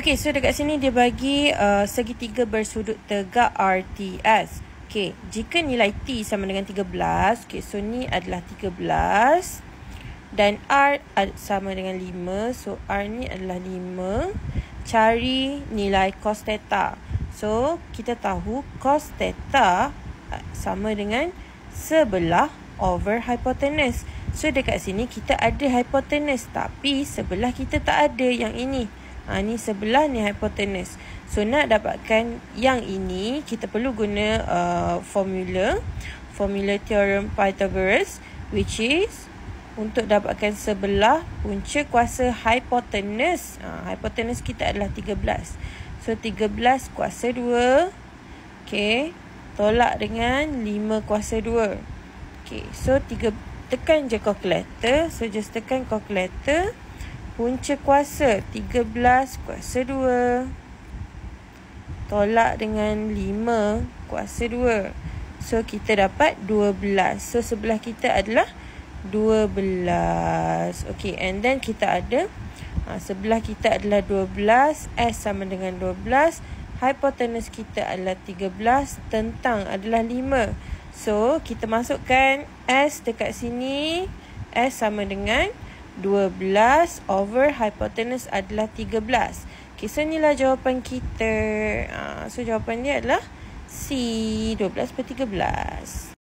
Okey, so dekat sini dia bagi segitiga bersudut tegak RTS. Okey, jika nilai T sama dengan 13, okey, so ni adalah 13 dan R sama dengan 5. So R ni adalah 5. Cari nilai cos theta. So kita tahu cos theta sama dengan sebelah over hypotenuse. So dekat sini kita ada hypotenuse, tapi sebelah kita tak ada yang ini. Ni sebelah ni hypotenuse. So nak dapatkan yang ini, kita perlu guna formula theorem Pythagoras, which is untuk dapatkan sebelah punca kuasa hypotenuse. Hypotenuse kita adalah 13. So 13 kuasa 2. Okay, tolak dengan 5 kuasa 2. Okay, so tekan je calculator. So just tekan calculator. Punca kuasa 13 kuasa 2 tolak dengan 5 kuasa 2. So kita dapat 12. So sebelah kita adalah 12. Okay, and then kita ada sebelah kita adalah 12. S sama dengan 12. Hypotenuse kita adalah 13. Tentang adalah 5. So kita masukkan S dekat sini. S sama dengan 12 over hypotenuse adalah 13. Okay, so inilah jawapan kita. So jawapan dia adalah C, 12/13.